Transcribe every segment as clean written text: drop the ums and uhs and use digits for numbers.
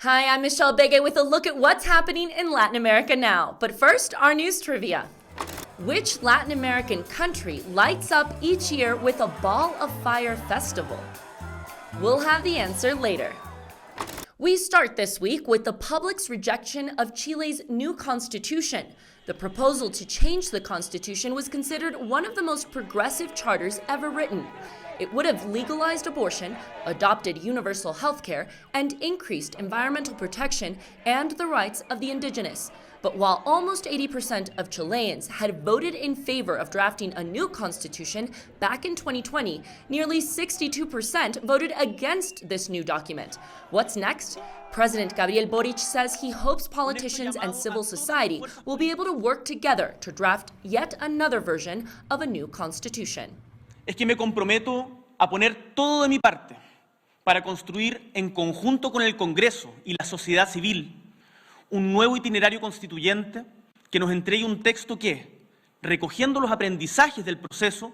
Hi, I'm Michelle Bege with a look at what's happening in Latin America now. But first, our news trivia. Which Latin American country lights up each year with a Ball of Fire festival? We'll have the answer later. We start this week with the public's rejection of Chile's new constitution. The proposal to change the constitution was considered one of the most progressive charters ever written. It would have legalized abortion, adopted universal health care, and increased environmental protection and the rights of the indigenous. But while almost 80% of Chileans had voted in favor of drafting a new constitution back in 2020, nearly 62% voted against this new document. What's next? President Gabriel Boric says he hopes politicians and civil society will be able to work together to draft yet another version of a new constitution. Es que me comprometo a poner todo de mi parte para construir en conjunto con el Congreso y la sociedad civil un nuevo itinerario constituyente que nos entregue un texto que, recogiendo los aprendizajes del proceso,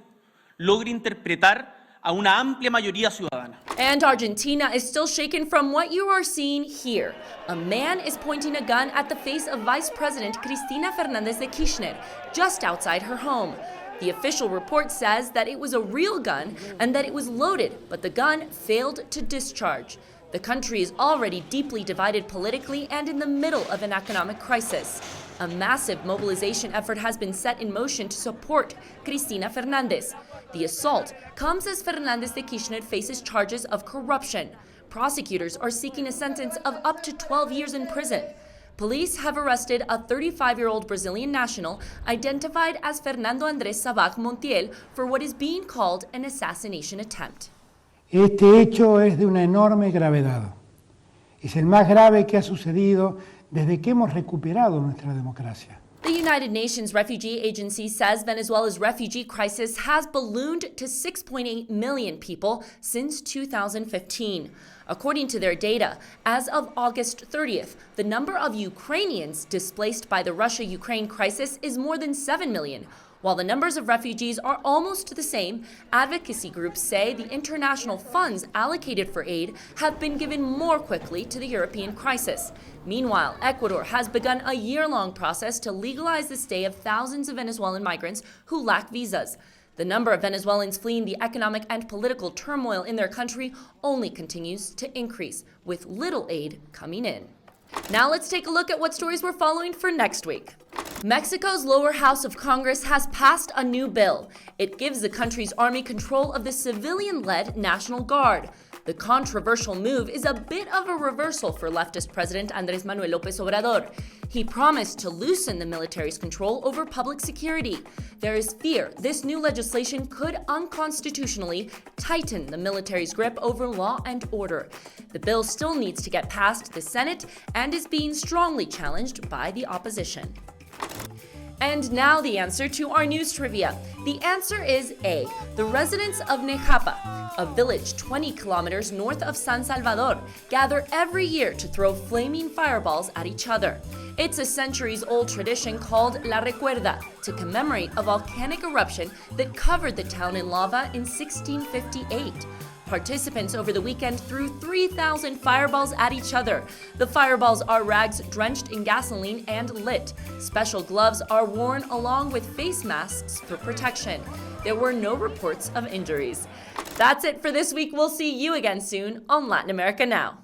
logre interpretar a una amplia mayoría ciudadana. And Argentina is still shaken from what you are seeing here. A man is pointing a gun at the face of Vice President Cristina Fernández de Kirchner just outside her home. The official report says that it was a real gun and that it was loaded, but the gun failed to discharge. The country is already deeply divided politically and in the middle of an economic crisis. A massive mobilization effort has been set in motion to support Cristina Fernández. The assault comes as Fernández de Kirchner faces charges of corruption. Prosecutors are seeking a sentence of up to 12 years in prison. Police have arrested a 35-year-old Brazilian national identified as Fernando Andrés Sabac Montiel for what is being called an assassination attempt. Este hecho es de una enorme gravedad. Es el más grave que ha sucedido desde que hemos recuperado nuestra democracia. The United Nations Refugee Agency says Venezuela's refugee crisis has ballooned to 6.8 million people since 2015. According to their data, as of August 30th, the number of Ukrainians displaced by the Russia-Ukraine crisis is more than 7 million. While the numbers of refugees are almost the same, advocacy groups say the international funds allocated for aid have been given more quickly to the European crisis. Meanwhile, Ecuador has begun a year-long process to legalize the stay of thousands of Venezuelan migrants who lack visas. The number of Venezuelans fleeing the economic and political turmoil in their country only continues to increase, with little aid coming in. Now let's take a look at what stories we're following for next week. Mexico's lower house of Congress has passed a new bill. It gives the country's army control of the civilian-led National Guard. The controversial move is a bit of a reversal for leftist President Andrés Manuel López Obrador. He promised to loosen the military's control over public security. There is fear this new legislation could unconstitutionally tighten the military's grip over law and order. The bill still needs to get past the Senate and is being strongly challenged by the opposition. And now the answer to our news trivia. The answer is A. The residents of Nejapa, a village 20 kilometers north of San Salvador, gather every year to throw flaming fireballs at each other. It's a centuries-old tradition called La Recuerda to commemorate a volcanic eruption that covered the town in lava in 1658. Participants over the weekend threw 3,000 fireballs at each other. The fireballs are rags drenched in gasoline and lit. Special gloves are worn along with face masks for protection. There were no reports of injuries. That's it for this week. We'll see you again soon on Latin America Now.